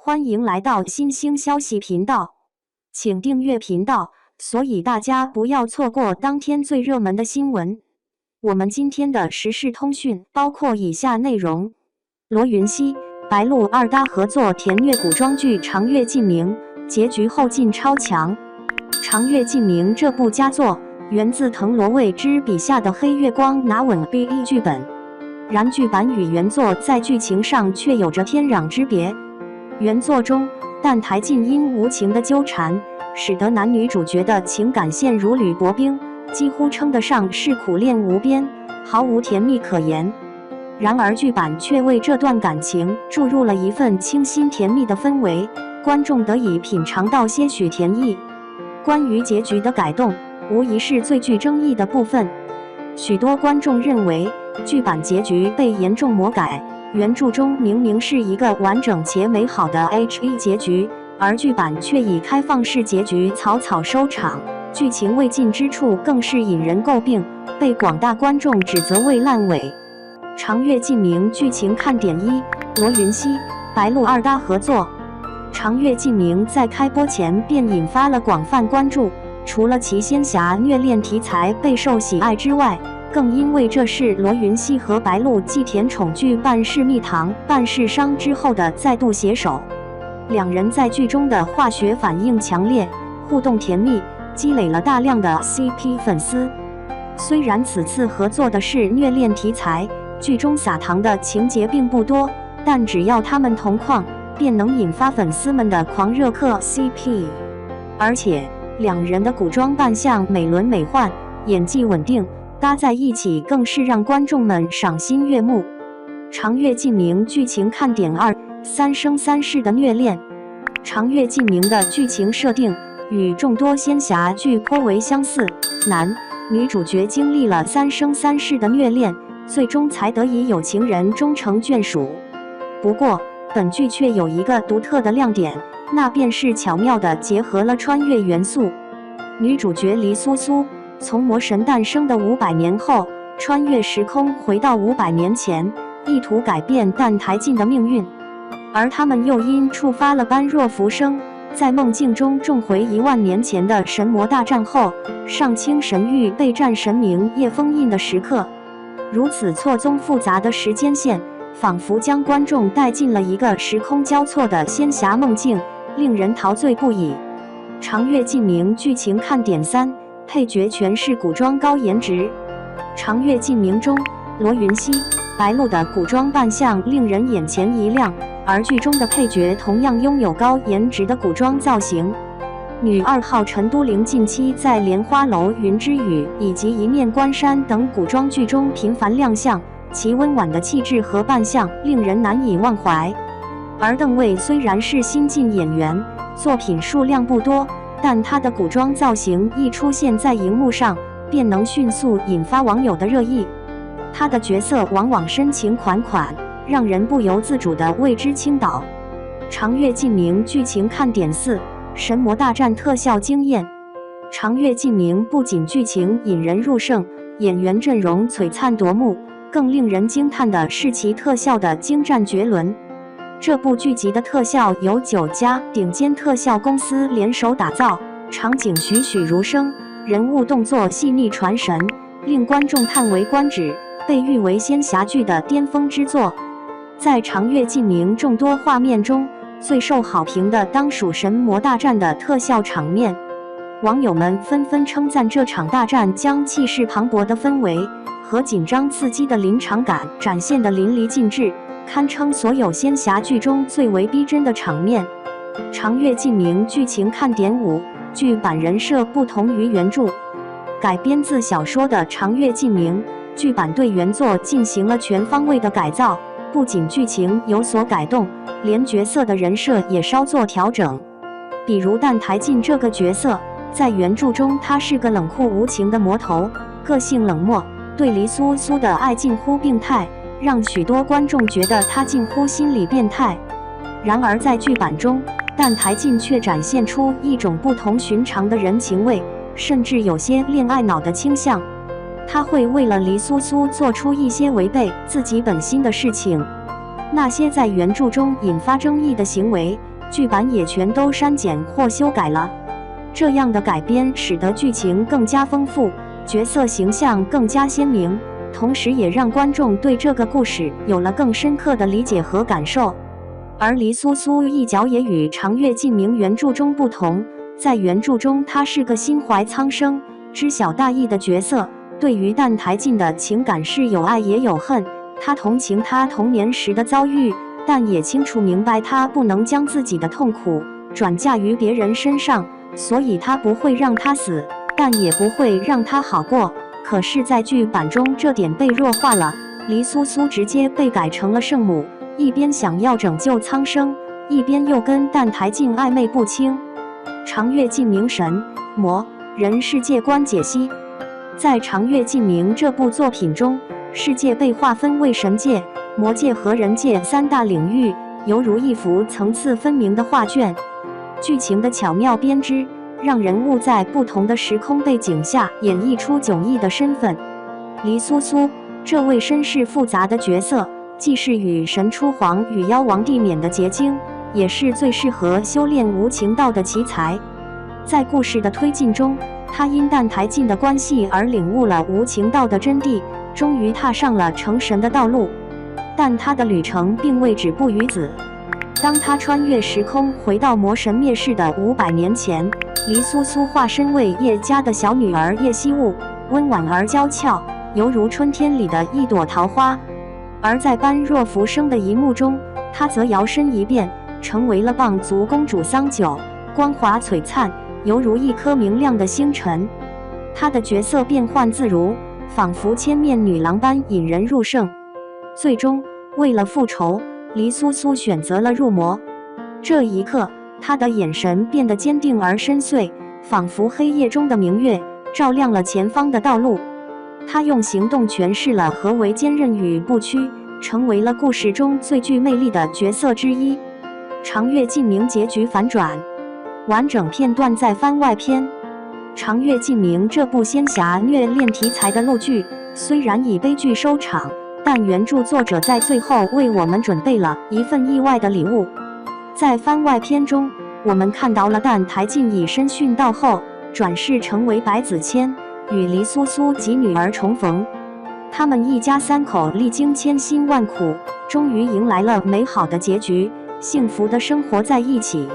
欢迎来到新兴消息频道，请订阅频道，所以大家不要错过当天最热门的新闻。我们今天的时事通讯包括以下内容：罗云熙、白鹿二搭合作甜虐古装剧《长月烬明》，结局后劲超强。《长月烬明》这部佳作源自藤萝未之笔下的黑月光拿稳 BE 剧本，然剧版与原作在剧情上却有着天壤之别。原作中，但台烬因无情的纠缠，使得男女主角的情感线如履薄冰，几乎称得上是苦恋无边，毫无甜蜜可言。然而剧版却为这段感情注入了一份清新甜蜜的氛围，观众得以品尝到些许甜意。关于结局的改动，无疑是最具争议的部分。许多观众认为，剧版结局被严重魔改，原著中明明是一个完整且美好的 HE 结局，而剧版却以开放式结局草草收场，剧情未尽之处更是引人诟病，被广大观众指责为烂尾。长月烬明剧情看点一：罗云熙、白鹿二搭合作。长月烬明在开播前便引发了广泛关注，除了其仙侠虐恋题材备受喜爱之外，更因为这是罗云熙和白鹿继甜宠剧《半是蜜糖半是伤》之后的再度携手。两人在剧中的化学反应强烈，互动甜蜜，积累了大量的 CP 粉丝。虽然此次合作的是虐恋题材，剧中撒糖的情节并不多，但只要他们同框，便能引发粉丝们的狂热磕 CP。而且两人的古装扮相美轮美奂，演技稳定，搭在一起更是让观众们赏心悦目。长月烬明剧情看点二：三生三世的虐恋。长月烬明的剧情设定与众多仙侠剧颇为相似，男女主角经历了三生三世的虐恋，最终才得以有情人终成眷属。不过本剧却有一个独特的亮点，那便是巧妙地结合了穿越元素。女主角黎苏苏从魔神诞生的500年后，穿越时空回到500年前，意图改变但台烬的命运。而他们又因触发了般若浮生，在梦境中重回1万年前的神魔大战后，上清神域备战神明夜封印的时刻。如此错综复杂的时间线，仿佛将观众带进了一个时空交错的仙侠梦境，令人陶醉不已。长月烬明剧情看点三：配角全是古装高颜值。长月烬明中，罗云熙、白鹿的古装扮相令人眼前一亮，而剧中的配角同样拥有高颜值的古装造型。女2号陈都灵近期在《莲花楼云之羽》以及《一面关山》等古装剧中频繁亮相，其温婉的气质和扮相令人难以忘怀。而邓为虽然是新晋演员，作品数量不多，但他的古装造型一出现在荧幕上，便能迅速引发网友的热议。他的角色往往深情款款，让人不由自主地为之倾倒。长月烬明剧情看点四：神魔大战特效惊艳。长月烬明不仅剧情引人入胜，演员阵容璀璨夺目，更令人惊叹的是其特效的精湛绝伦。这部剧集的特效由9家顶尖特效公司联手打造，场景栩栩如生，人物动作细腻传神，令观众叹为观止，被誉为仙侠剧的巅峰之作。在长月烬明众多画面中，最受好评的当属神魔大战的特效场面。网友们纷纷称赞这场大战将气势磅礴的氛围和紧张刺激的临场感展现得淋漓尽致，堪称所有仙侠剧中最为逼真的场面。长月烬明剧情看点五：剧版人设不同于原著。改编自小说的长月烬明，剧版对原作进行了全方位的改造，不仅剧情有所改动，连角色的人设也稍作调整。比如但台烬这个角色，在原著中他是个冷酷无情的魔头，个性冷漠，对黎苏苏的爱近乎病态，让许多观众觉得他近乎心理变态。然而在剧版中，但台烬却展现出一种不同寻常的人情味，甚至有些恋爱脑的倾向。他会为了黎苏苏做出一些违背自己本心的事情。那些在原著中引发争议的行为，剧版也全都删减或修改了。这样的改编使得剧情更加丰富，角色形象更加鲜明，同时也让观众对这个故事有了更深刻的理解和感受。而黎苏苏一角也与长月烬明原著中不同，在原著中她是个心怀苍生、知晓大义的角色，对于澹台烬的情感是有爱也有恨。她同情他童年时的遭遇，但也清楚明白他不能将自己的痛苦转嫁于别人身上，所以他不会让他死，但也不会让他好过。可是在剧版中这点被弱化了，黎苏苏直接被改成了圣母，一边想要拯救苍生，一边又跟澹台烬暧昧不清。长月烬明神魔人世界观解析。在长月烬明这部作品中，世界被划分为神界、魔界和人界三大领域，犹如一幅层次分明的画卷。剧情的巧妙编织，让人物在不同的时空背景下演绎出迥异的身份。黎苏苏这位身世复杂的角色，既是与神出皇与妖王地冕的结晶，也是最适合修炼无情道的奇才。在故事的推进中，他因澹台烬的关系而领悟了无情道的真谛，终于踏上了成神的道路。但他的旅程并未止步于此。当他穿越时空回到魔神灭世的500年前，黎苏苏化身为叶家的小女儿叶惜雾，温婉而娇俏，犹如春天里的一朵桃花。而在般若浮生的一幕中，她则摇身一变，成为了棒族公主桑九，光华璀璨，犹如一颗明亮的星辰。她的角色变幻自如，仿佛千面女郎般引人入胜。最终，为了复仇，黎苏苏选择了入魔。这一刻，她的眼神变得坚定而深邃，仿佛黑夜中的明月，照亮了前方的道路。她用行动诠释了何为坚韧与不屈，成为了故事中最具魅力的角色之一。长月烬明结局反转，完整片段在番外篇。长月烬明这部仙侠虐恋题材的陆剧，虽然以悲剧收场，但原著作者在最后为我们准备了一份意外的礼物。在番外篇中，我们看到了澹台烬以身殉道后，转世成为白子谦，与黎苏苏及女儿重逢。他们一家三口历经千辛万苦，终于迎来了美好的结局，幸福的生活在一起。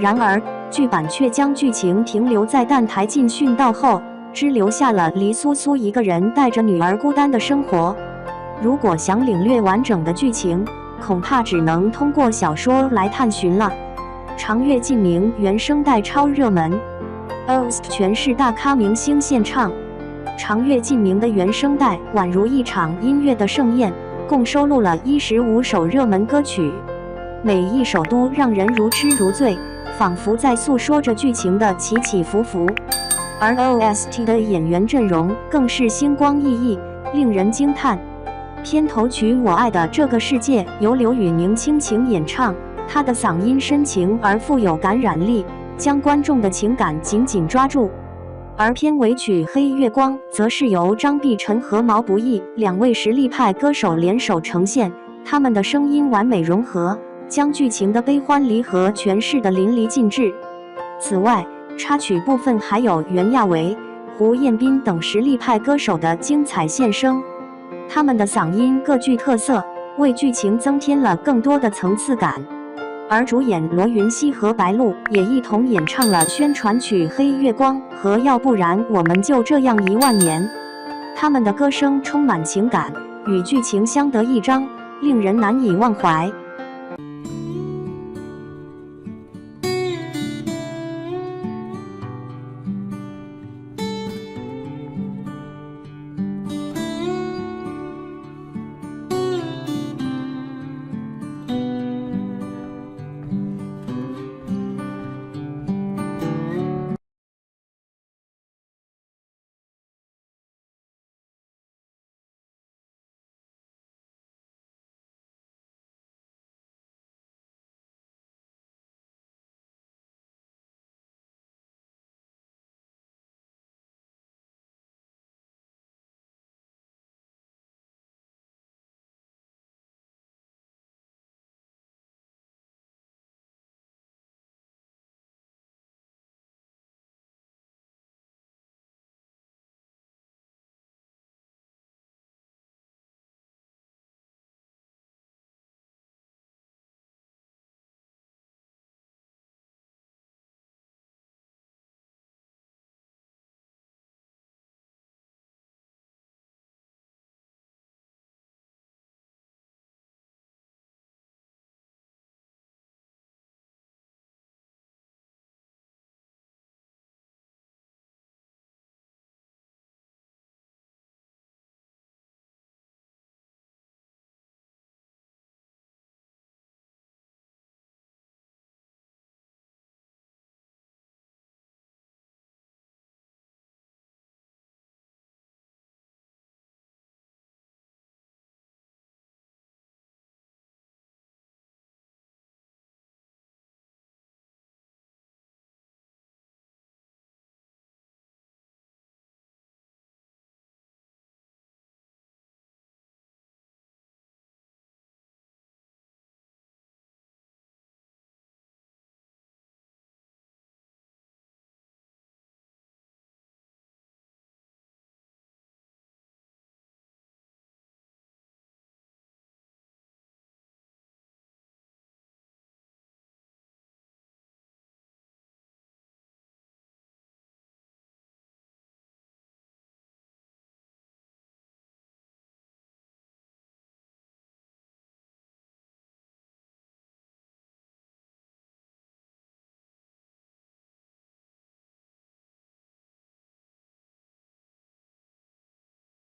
然而，剧版却将剧情停留在澹台烬殉道后，只留下了黎苏苏一个人带着女儿孤单的生活。如果想领略完整的剧情，恐怕只能通过小说来探寻了。长月烬明原声带超热门 ，OST 全是大咖明星献唱。长月烬明的原声带宛如一场音乐的盛宴，共收录了15首热门歌曲，每一首都让人如痴如醉，仿佛在诉说着剧情的起起伏伏。而 OST 的演员阵容更是星光熠熠，令人惊叹。片头曲《我爱的这个世界》由刘宇宁倾情演唱，他的嗓音深情而富有感染力，将观众的情感紧紧抓住。而片尾曲《黑月光》则是由张碧晨和毛不易两位实力派歌手联手呈现，他们的声音完美融合，将剧情的悲欢离合诠释得淋漓尽致。此外，插曲部分还有袁娅维、胡彦斌等实力派歌手的精彩现声，他们的嗓音各具特色，为剧情增添了更多的层次感。而主演罗云熙和白鹿也一同演唱了宣传曲《黑月光》和要不然我们就这样10000年。他们的歌声充满情感，与剧情相得益彰，令人难以忘怀。